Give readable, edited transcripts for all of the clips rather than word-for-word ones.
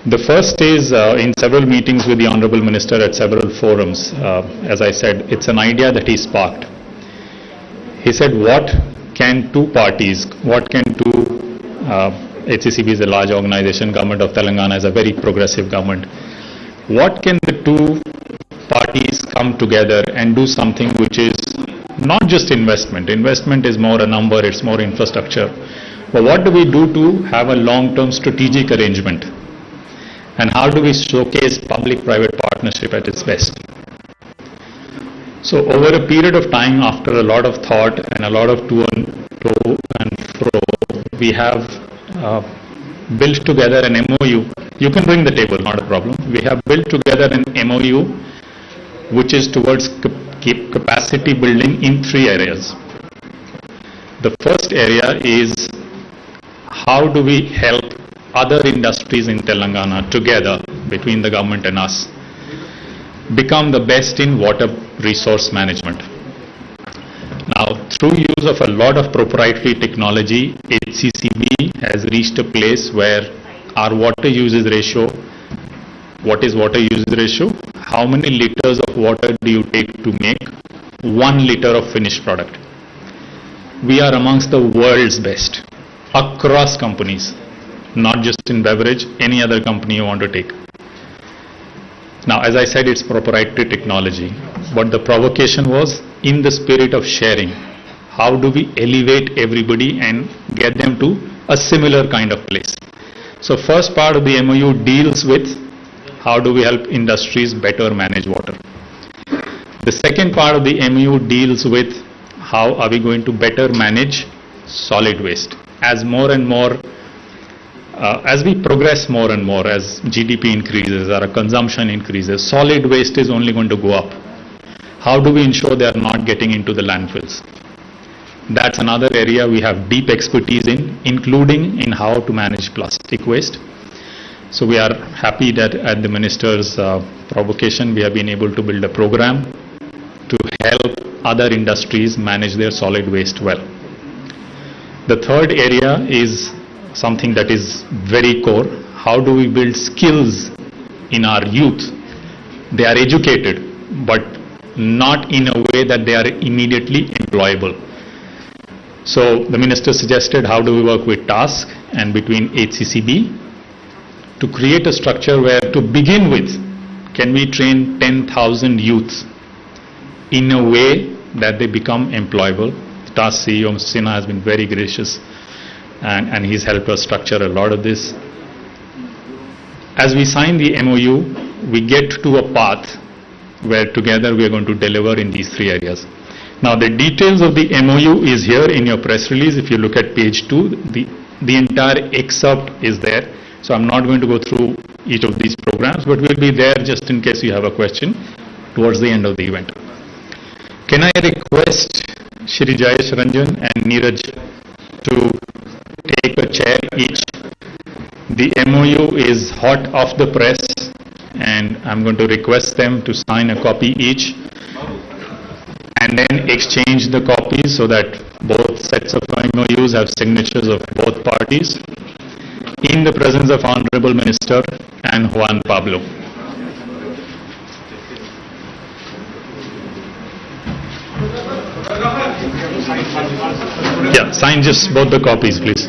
The first is in several meetings with the Honorable Minister at several forums. As I said, it's an idea that he sparked. He said, what can two parties, HCCB is a large organization, government of Telangana is a very progressive government. What can the two parties come together and do something which is not just investment? Investment is more a number, it's more infrastructure. But what do we do to have a long-term strategic arrangement? And how do we showcase public-private partnership at its best? So over a period of time, after a lot of thought and a lot of to and fro, we have built together an MOU. You can bring the table, not a problem. We have built together an MOU which is towards capacity building in 3 areas. The first area is how do we help other industries in Telangana together between the government and us become the best in water resource management. Now, through use of a lot of proprietary technology, HCCB has reached a place where our water usage ratio, what is water usage ratio? How many liters of water do you take to make 1 liter of finished product? We are amongst the world's best across companies, not just in beverage, any other company you want to take. Now, as I said, it's proprietary technology. But the provocation was in the spirit of sharing. How do we elevate everybody and get them to a similar kind of place? So first part of the MOU deals with how do we help industries better manage water. The second part of the MOU deals with how are we going to better manage solid waste. As more and more as we progress more and more, as GDP increases, our consumption increases, solid waste is only going to go up. How do we ensure they are not getting into the landfills? That's another area we have deep expertise in, including in how to manage plastic waste. So we are happy that at the Minister's provocation, we have been able to build a program to help other industries manage their solid waste well. The third area is something that is very core. How do we build skills in our youth? They are educated, but not in a way that they are immediately employable. So the minister suggested how do we work with TASK and between HCCB to create a structure where to begin with, can we train 10,000 youths in a way that they become employable? TASK CEO Sinha has been very gracious. And he's helped us structure a lot of this. As we sign the MOU, we get to a path where together we are going to deliver in these 3 areas. Now the details of the MOU is here in your press release. If you look at page 2, the entire excerpt is there. So I'm not going to go through each of these programs, but we'll be there just in case you have a question towards the end of the event. Can I request Shri Jayesh Ranjan and Neeraj to take a chair each? The MOU is hot off the press and I'm going to request them to sign a copy each and then exchange the copies so that both sets of MOUs have signatures of both parties in the presence of Honorable Minister and Juan Pablo. Yeah, sign just both the copies, please.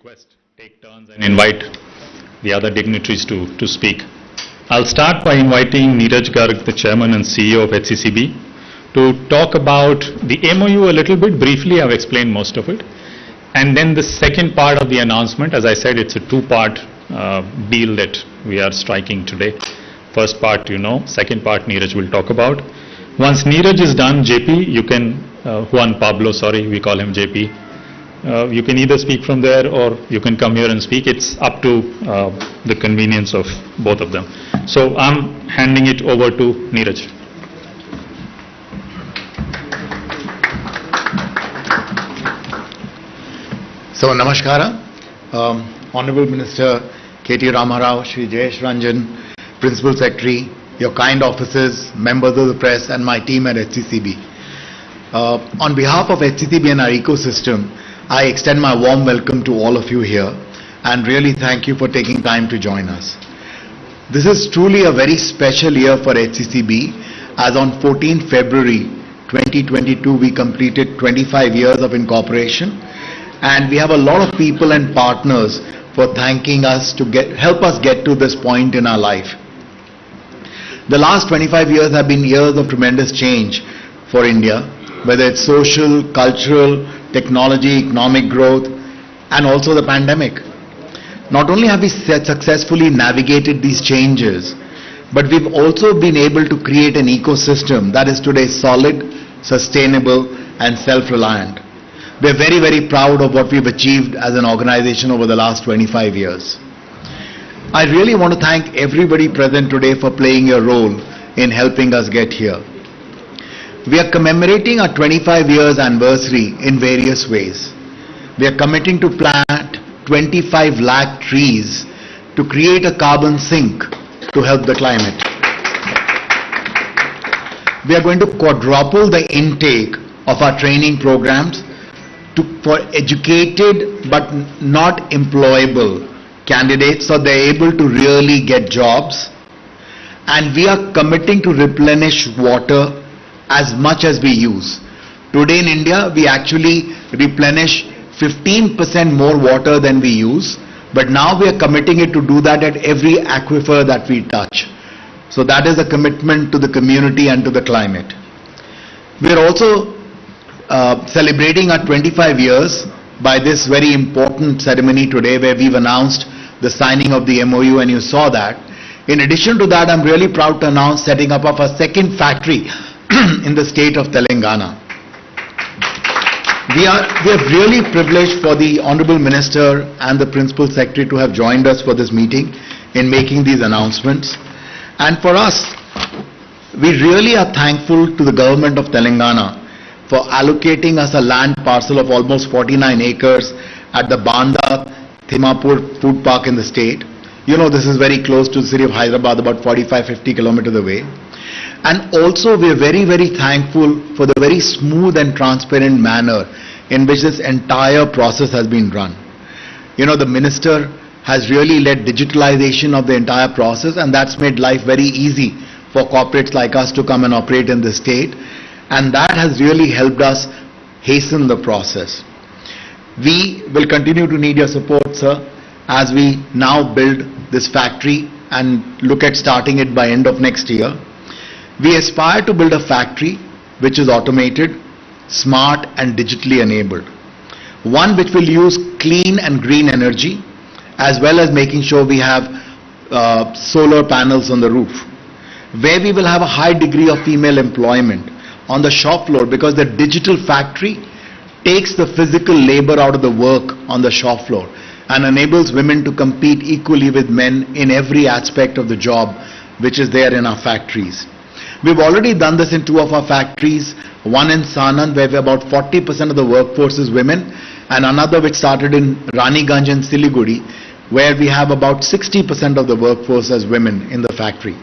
request, take turns and invite the other dignitaries to speak. I'll start by inviting Neeraj Garg, the Chairman and CEO of HCCB, to talk about the MOU a little bit briefly. I've explained most of it. And then the second part of the announcement, as I said, it's a two-part deal that we are striking today. First part, you know, second part Neeraj will talk about. Once Neeraj is done, JP, you can, Juan Pablo, sorry, we call him JP. You can either speak from there or you can come here and speak. It's up to the convenience of both of them. So I'm handing it over to Neeraj. So namaskara, Honorable Minister KTR Ramarao, Shri Jayesh Ranjan, Principal Secretary, your kind officers, members of the press and my team at HCCB. On behalf of HCCB and our ecosystem, I extend my warm welcome to all of you here and really thank you for taking time to join us. This is truly a very special year for HCCB, as on 14th February 2022 we completed 25 years of incorporation, and we have a lot of people and partners for thanking us to help us get to this point in our life. The last 25 years have been years of tremendous change for India, whether it's social, cultural, technology, economic growth, and also the pandemic. Not only have we successfully navigated these changes, but we've also been able to create an ecosystem that is today solid, sustainable, and self-reliant. We're very, very proud of what we've achieved as an organization over the last 25 years. I really want to thank everybody present today for playing your role in helping us get here. We are commemorating our 25 years anniversary in various ways. We are committing to plant 25 lakh trees to create a carbon sink to help the climate. We are going to quadruple the intake of our training programs for educated but not employable candidates so they're able to really get jobs. And we are committing to replenish water as much as we use. Today in India, we actually replenish 15% more water than we use, but now we are committing it to do that at every aquifer that we touch. So that is a commitment to the community and to the climate. We are also celebrating our 25 years by this very important ceremony today, where we've announced the signing of the MOU, and you saw that. In addition to that, I'm really proud to announce setting up of our second factory in the state of Telangana. We are really privileged for the Honorable Minister and the Principal Secretary to have joined us for this meeting in making these announcements. And for us, we really are thankful to the government of Telangana for allocating us a land parcel of almost 49 acres at the Banda Thimapur Food Park in the state. You know, this is very close to the city of Hyderabad, about 45-50 kilometers away. And also we are very, very thankful for the very smooth and transparent manner in which this entire process has been run. You know, the minister has really led digitalization of the entire process, and that's made life very easy for corporates like us to come and operate in the state. And that has really helped us hasten the process. We will continue to need your support, sir, as we now build this factory and look at starting it by end of next year. We aspire to build a factory which is automated, smart and digitally enabled. One which will use clean and green energy, as well as making sure we have solar panels on the roof, where we will have a high degree of female employment on the shop floor, because the digital factory takes the physical labor out of the work on the shop floor and enables women to compete equally with men in every aspect of the job which is there in our factories. We've already done this in two of our factories, one in Sanand where about 40% of the workforce is women, and another which started in Raniganj and Siliguri where we have about 60% of the workforce as women in the factory.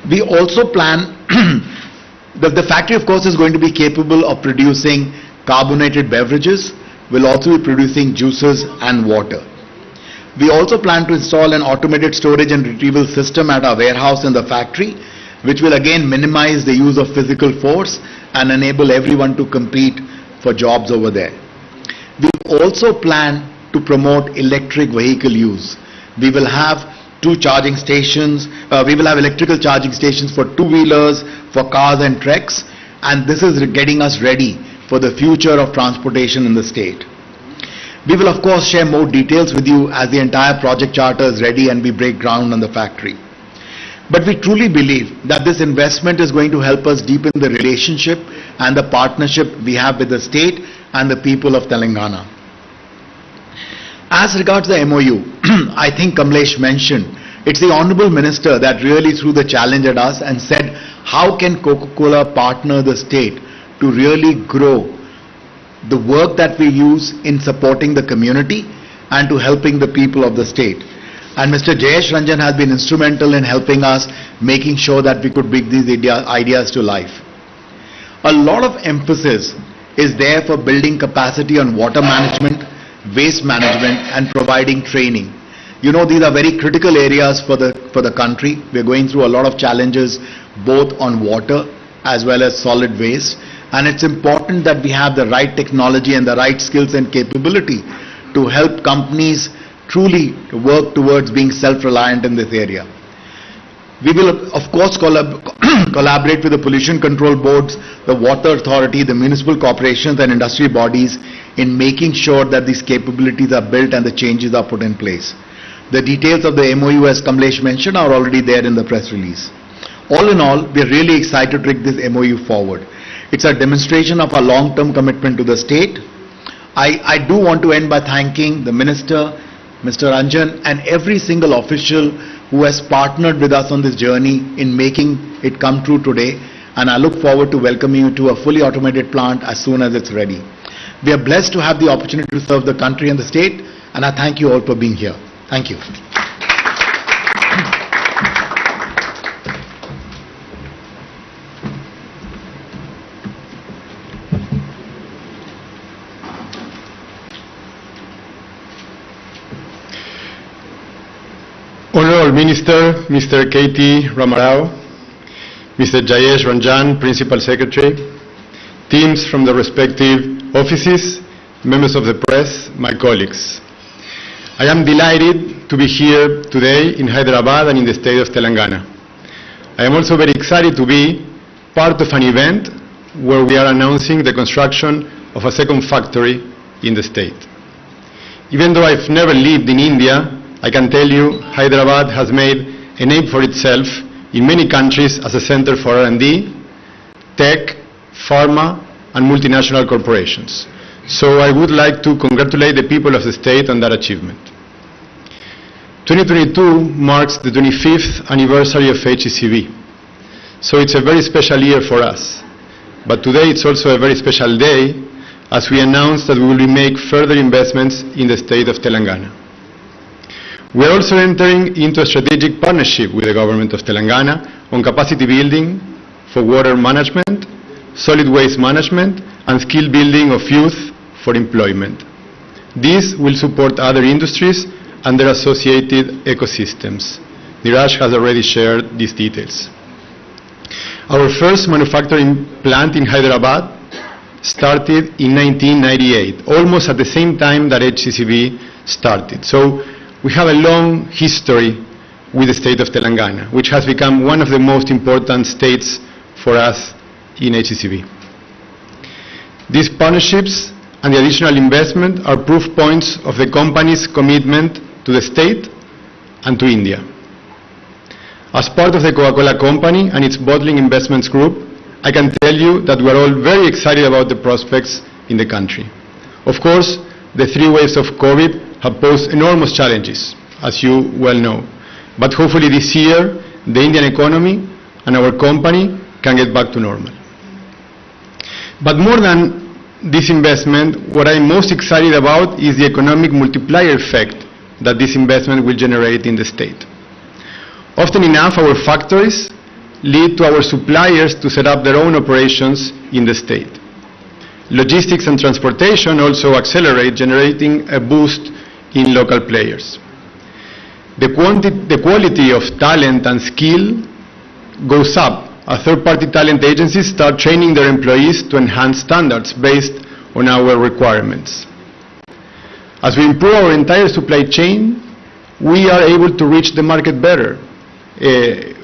We also plan that the factory of course is going to be capable of producing carbonated beverages, will also be producing juices and water. We also plan to install an automated storage and retrieval system at our warehouse in the factory, which will again minimize the use of physical force and enable everyone to compete for jobs over there. We also plan to promote electric vehicle use. We will have two charging stations, we will have electrical charging stations for two-wheelers, for cars and treks, and this is getting us ready for the future of transportation in the state. We will of course share more details with you as the entire project charter is ready and we break ground on the factory. But we truly believe that this investment is going to help us deepen the relationship and the partnership we have with the state and the people of Telangana. As regards the MOU, I think Kamlesh mentioned, it's the Honorable Minister that really threw the challenge at us and said, how can Coca-Cola partner the state to really grow the work that we use in supporting the community and to helping the people of the state. And Mr. Jayesh Ranjan has been instrumental in helping us, making sure that we could bring these ideas to life. A lot of emphasis is there for building capacity on water management, waste management and providing training. You know, these are very critical areas for the country. We're going through a lot of challenges both on water as well as solid waste, and it's important that we have the right technology and the right skills and capability to help companies truly work towards being self-reliant in this area. We will of course collaborate with the pollution control boards, the water authority, the municipal corporations and industry bodies in making sure that these capabilities are built and the changes are put in place. The details of the MOU, as Kamlesh mentioned, are already there in the press release. All in all, we are really excited to take this MOU forward. It's a demonstration of our long-term commitment to the state. I do want to end by thanking the Minister, Mr. Ranjan, and every single official who has partnered with us on this journey in making it come true today, and I look forward to welcoming you to a fully automated plant as soon as it's ready. We are blessed to have the opportunity to serve the country and the state, and I thank you all for being here. Thank you. Honorable Minister, Mr. KT Ramarao, Mr. Jayesh Ranjan, Principal Secretary, teams from the respective offices, members of the press, my colleagues. I am delighted to be here today in Hyderabad and in the state of Telangana. I am also very excited to be part of an event where we are announcing the construction of a second factory in the state. Even though I've never lived in India, I can tell you Hyderabad has made a name for itself in many countries as a center for R&D, tech, pharma, and multinational corporations. So I would like to congratulate the people of the state on that achievement. 2022 marks the 25th anniversary of HCCB. So it's a very special year for us. But today it's also a very special day as we announce that we will make further investments in the state of Telangana. We are also entering into a strategic partnership with the government of Telangana on capacity building for water management, solid waste management, and skill building of youth for employment. This will support other industries and their associated ecosystems. Niraj has already shared these details. Our first manufacturing plant in Hyderabad started in 1998, almost at the same time that HCCB started. So we have a long history with the state of Telangana, which has become one of the most important states for us in HCCB. These partnerships and the additional investment are proof points of the company's commitment to the state and to India. As part of the Coca-Cola Company and its bottling investments group, I can tell you that we are all very excited about the prospects in the country. Of course, the three waves of COVID have posed enormous challenges, as you well know. But hopefully this year, the Indian economy and our company can get back to normal. But more than this investment, what I'm most excited about is the economic multiplier effect that this investment will generate in the state. Often enough, our factories lead to our suppliers to set up their own operations in the state. Logistics and transportation also accelerate, generating a boost in local players. The quality of talent and skill goes up as third-party talent agencies start training their employees to enhance standards based on our requirements. As we improve our entire supply chain, we are able to reach the market better.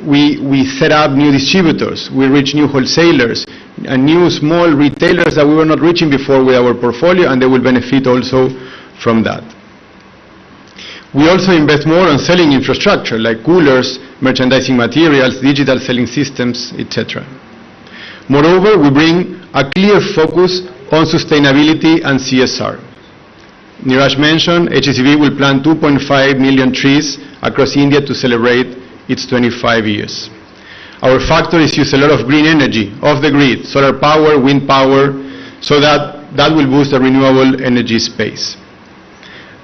We set up new distributors, we reach new wholesalers, and new small retailers that we were not reaching before with our portfolio, and they will benefit also from that. We also invest more on selling infrastructure like coolers, merchandising materials, digital selling systems, etc. Moreover, we bring a clear focus on sustainability and CSR. Neeraj mentioned HCCB will plant 2.5 million trees across India to celebrate its 25 years. Our factories use a lot of green energy off the grid, solar power, wind power, so that will boost the renewable energy space.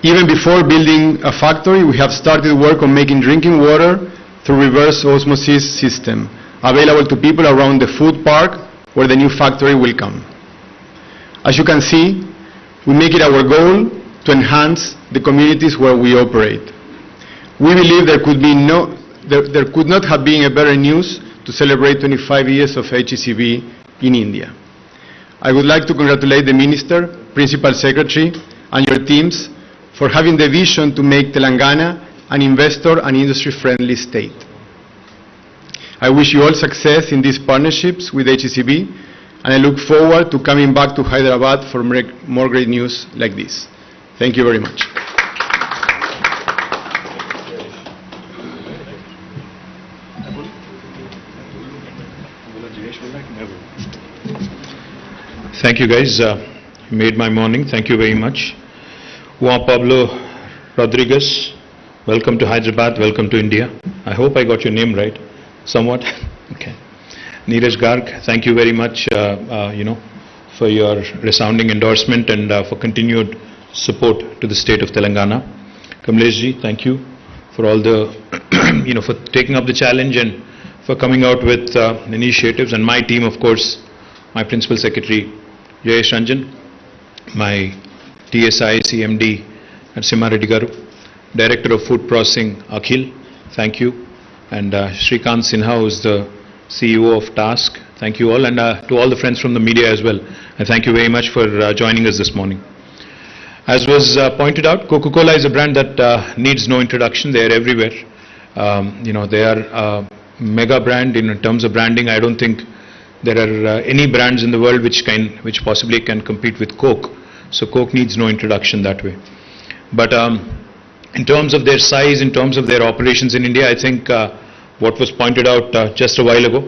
Even before building a factory, we have started work on making drinking water through reverse osmosis system, available to people around the food park where the new factory will come. As you can see, we make it our goal to enhance the communities where we operate. We believe there could not have been a better news to celebrate 25 years of HCCB in India. I would like to congratulate the Minister, Principal Secretary, and your teams for having the vision to make Telangana an investor and industry-friendly state. I wish you all success in these partnerships with HCCB, and I look forward to coming back to Hyderabad for more great news like this. Thank you very much. Thank you guys. You made my morning. Thank you very much. Juan Pablo Rodriguez, welcome to Hyderabad, welcome to India. I hope I got your name right, somewhat. Okay. Neeraj Garg, thank you very much, for your resounding endorsement and for continued support to the state of Telangana. Kamleshji, thank you for all the, for taking up the challenge and for coming out with initiatives. And my team, of course, my Principal Secretary, Jayesh Ranjan, my TSI, CMD, and Simha Reddy Garu, Director of Food Processing, Akhil, thank you. And Shrikant Sinha, who is the CEO of Task, thank you all. And to all the friends from the media as well, and thank you very much for joining us this morning. As was pointed out, Coca-Cola is a brand that needs no introduction. They are everywhere. They are a mega brand in terms of branding. I don't think there are any brands in the world which possibly can compete with Coke. So Coke needs no introduction that way. But in terms of their size, in terms of their operations in India, I think what was pointed out just a while ago,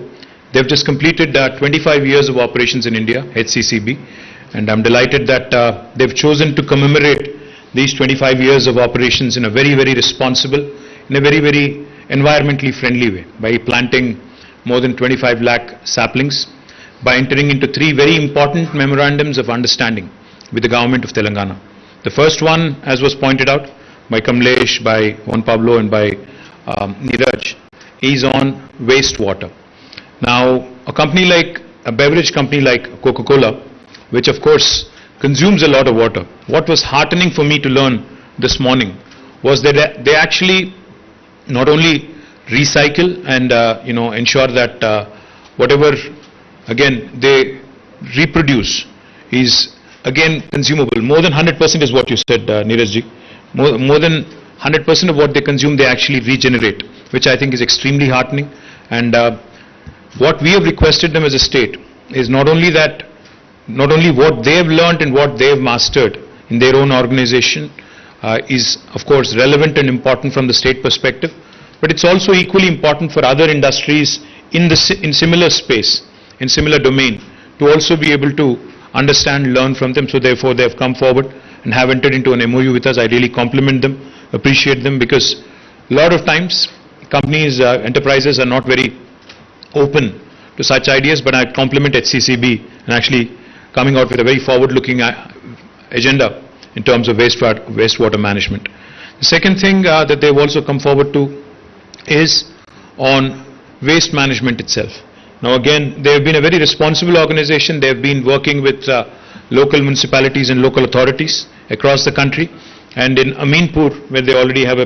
they've just completed 25 years of operations in India, HCCB, and I'm delighted that they've chosen to commemorate these 25 years of operations in a very, very responsible, in a very, very environmentally friendly way, by planting more than 25 lakh saplings, by entering into 3 very important memorandums of understanding with the government of Telangana. The first one, as was pointed out by Kamlesh, by Juan Pablo, and by Neeraj, is on wastewater. Now, a beverage company like Coca-Cola, which of course consumes a lot of water, what was heartening for me to learn this morning was that they actually not only recycle and ensure that whatever again they reproduce is again consumable. More than 100% is what you said, Neerajji. More than 100% of what they consume they actually regenerate, which I think is extremely heartening. And what we have requested them as a state is not only what they have learned and what they have mastered in their own organization is of course relevant and important from the state perspective, but it's also equally important for other industries in similar space, in similar domain, to also be able to understand, learn from them. So therefore they have come forward and have entered into an MOU with us. I really compliment them, appreciate them, because a lot of times companies, enterprises are not very open to such ideas, but I compliment HCCB and actually coming out with a very forward-looking agenda in terms of wastewater management. The second thing that they've also come forward to is on waste management itself. Now again, they have been a very responsible organization. They have been working with local municipalities and local authorities across the country, and in Aminpur, where they already have a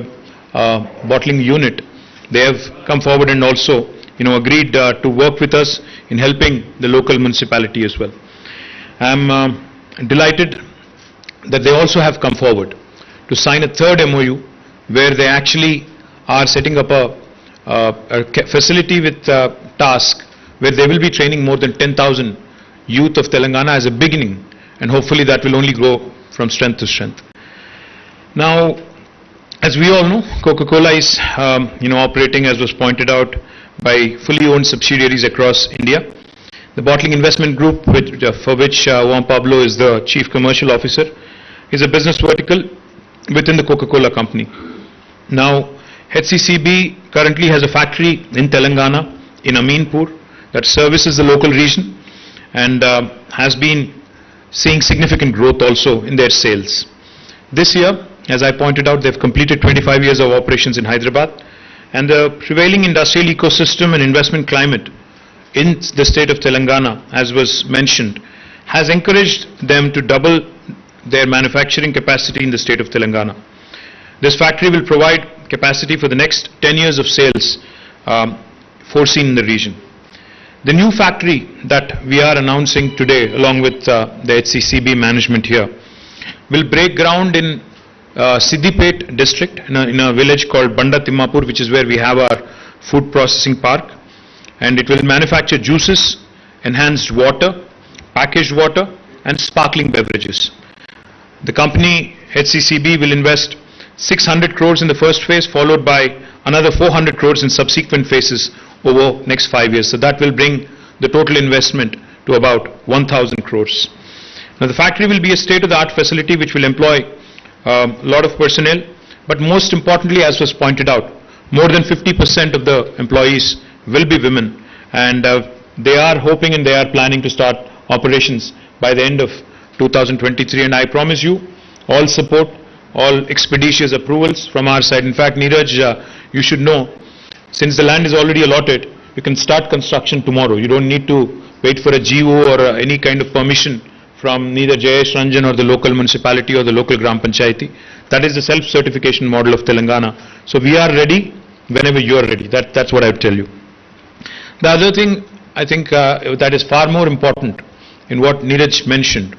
bottling unit, they have come forward and also agreed to work with us in helping the local municipality as well. I'm delighted that they also have come forward to sign a third MOU where they actually are setting up a facility with task where they will be training more than 10,000 youth of Telangana as a beginning, and hopefully that will only grow from strength to strength. Now, as we all know, Coca-Cola is operating, as was pointed out, by fully owned subsidiaries across India. The Bottling Investment Group, for which Juan Pablo is the Chief Commercial Officer, is a business vertical within the Coca-Cola company. Now, HCCB currently has a factory in Telangana, in Aminpur, that services the local region and has been seeing significant growth also in their sales. This year, as I pointed out, they've completed 25 years of operations in Hyderabad, and the prevailing industrial ecosystem and investment climate in the state of Telangana, as was mentioned, has encouraged them to double their manufacturing capacity in the state of Telangana. This factory will provide capacity for the next 10 years of sales foreseen in the region. The new factory that we are announcing today, along with the HCCB management here, will break ground in Siddipet district in a village called Banda Timmapur, which is where we have our food processing park, and it will manufacture juices, enhanced water, packaged water and sparkling beverages. The company HCCB will invest 600 crores in the first phase, followed by another 400 crores in subsequent phases over next 5 years. So that will bring the total investment to about 1,000 crores. Now the factory will be a state-of-the-art facility which will employ a lot of personnel, but most importantly, as was pointed out, more than 50% of the employees will be women, and they are hoping and they are planning to start operations by the end of 2023, and I promise you all support, all expeditious approvals from our side. In fact, Neeraj, you should know, since the land is already allotted, you can start construction tomorrow. You don't need to wait for a GO or any kind of permission from neither Jayesh Ranjan or the local municipality or the local Gram Panchayati. That is the self-certification model of Telangana. So we are ready whenever you are ready. That's what I would tell you. The other thing I think that is far more important in what Neeraj mentioned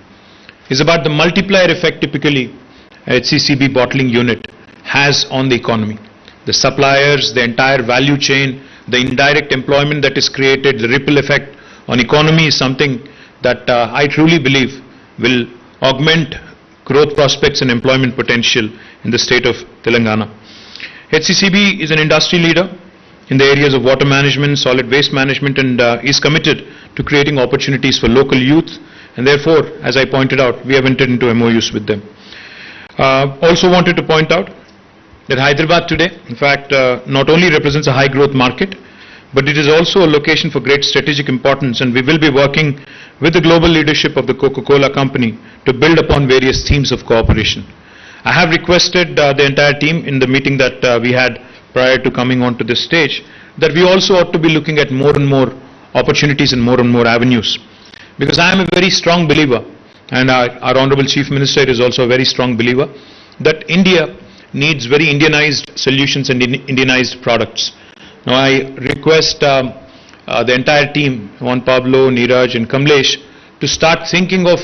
is about the multiplier effect typically HCCB bottling unit has on the economy. The suppliers, the entire value chain, the indirect employment that is created, the ripple effect on economy is something that I truly believe will augment growth prospects and employment potential in the state of Telangana. HCCB is an industry leader in the areas of water management, solid waste management, and is committed to creating opportunities for local youth, and therefore, as I pointed out, we have entered into MOUs with them. Also wanted to point out that Hyderabad today, in fact, not only represents a high growth market, but it is also a location for great strategic importance, and we will be working with the global leadership of the Coca-Cola company to build upon various themes of cooperation. I have requested the entire team in the meeting that we had prior to coming onto this stage that we also ought to be looking at more and more opportunities and more avenues, because I am a very strong believer, and our Honorable Chief Minister is also a very strong believer, that India needs very Indianized solutions and Indianized products. Now I request the entire team, Juan Pablo, Neeraj and Kamlesh, to start thinking of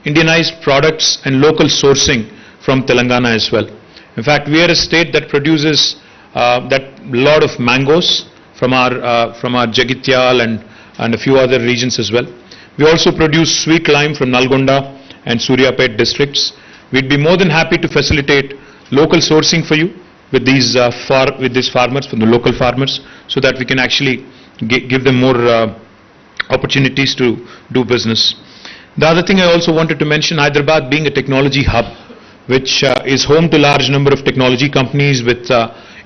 Indianized products and local sourcing from Telangana as well. In fact, we are a state that produces that lot of mangoes from our Jagityal and a few other regions as well. We also produce sweet lime from Nalgonda and Suryapet districts. We'd be more than happy to facilitate local sourcing for you with these farmers, from the local farmers, so that we can actually give them more opportunities to do business. The other thing I also wanted to mention, Hyderabad being a technology hub, which is home to large number of technology companies with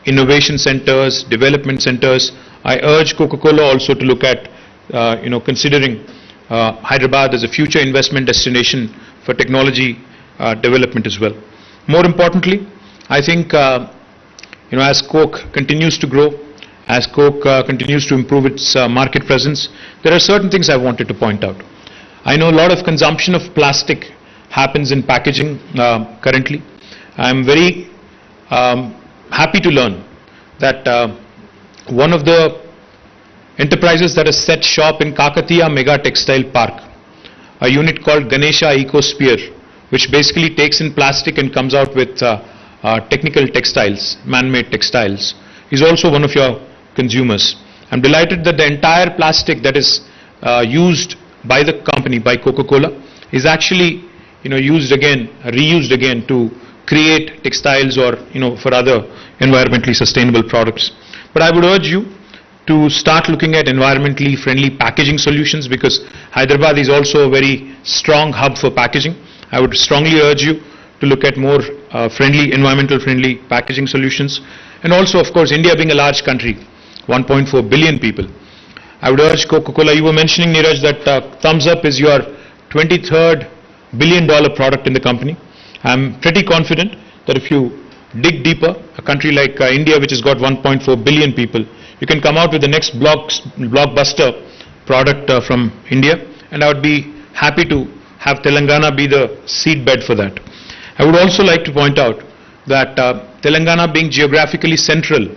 innovation centers, development centers. I urge Coca-Cola also to look at considering Hyderabad as a future investment destination for technology development as well. More importantly, I think as Coke continues to grow, as Coke continues to improve its market presence, there are certain things I wanted to point out. I know a lot of consumption of plastic happens in packaging currently. I am very happy to learn that one of the enterprises that has set shop in Kakatiya Mega Textile Park, a unit called Ganesha Ecosphere, which basically takes in plastic and comes out with technical textiles, man-made textiles, is also one of your consumers. I'm delighted that the entire plastic that is used by the company, by Coca-Cola, is actually used again, reused again to create textiles or for other environmentally sustainable products. But I would urge you to start looking at environmentally friendly packaging solutions, because Hyderabad is also a very strong hub for packaging. I would strongly urge you to look at more environmental friendly packaging solutions. And also, of course, India being a large country, 1.4 billion people, I would urge Coca-Cola. You were mentioning, Neeraj, that Thumbs Up is your 23rd billion-dollar product in the company. I'm pretty confident that if you dig deeper, a country like India, which has got 1.4 billion people, you can come out with the next blockbuster product from India, and I would be happy to have Telangana be the seedbed for that. I would also like to point out that Telangana, being geographically central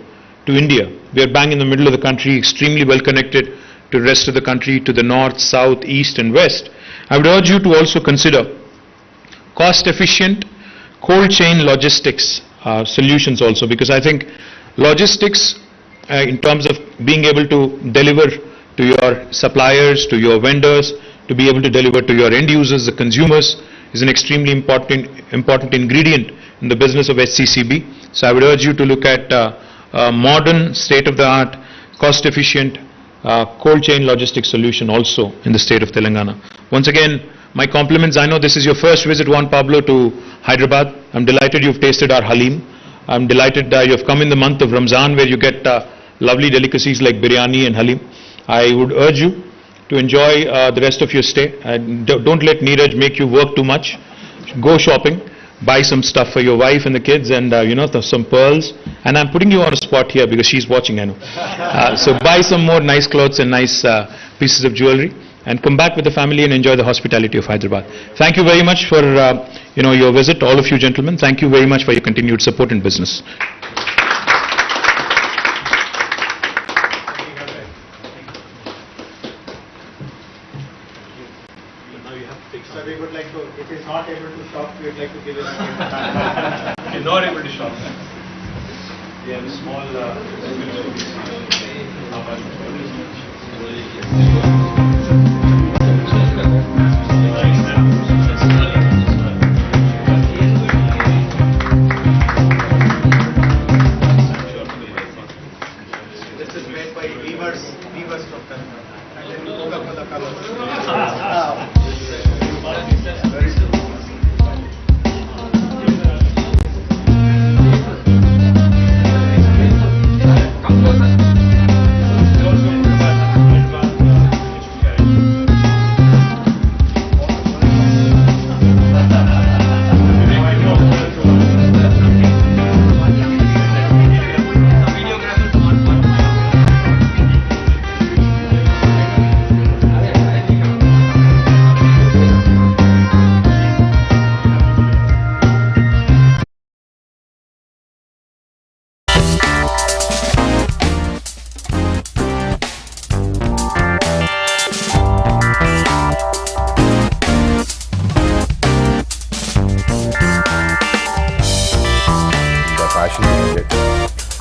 to India, we are bang in the middle of the country, extremely well connected to the rest of the country, to the north, south, east and west. I would urge you to also consider cost-efficient cold chain logistics solutions also, because I think logistics in terms of being able to deliver to your suppliers, to your vendors, to be able to deliver to your end users, the consumers, is an extremely important ingredient in the business of HCCB. So I would urge you to look at modern, state-of-the-art, cost-efficient cold chain logistics solution also in the state of Telangana. Once again, my compliments. I know this is your first visit, Juan Pablo, to Hyderabad. I'm delighted you've tasted our halim. I'm delighted you've come in the month of Ramzan, where you get lovely delicacies like biryani and halim. I would urge you to enjoy the rest of your stay. Don't let Neeraj make you work too much. Go shopping, buy some stuff for your wife and the kids, and some pearls. And I'm putting you on a spot here because she's watching, I know. So buy some more nice clothes and nice pieces of jewelry, and come back with the family and enjoy the hospitality of Hyderabad. Thank you very much for your visit, all of you gentlemen. Thank you very much for your continued support in business. So we would like to, if he's not able to shop, we would like to give him a He's not able to shop. We have a small This is made by weavers from Coca-Cola colors. Very good.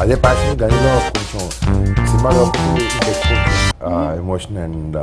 అదే passion గనిలో కొంచెం సినిమాలో ఇంకెక్కువ emotion and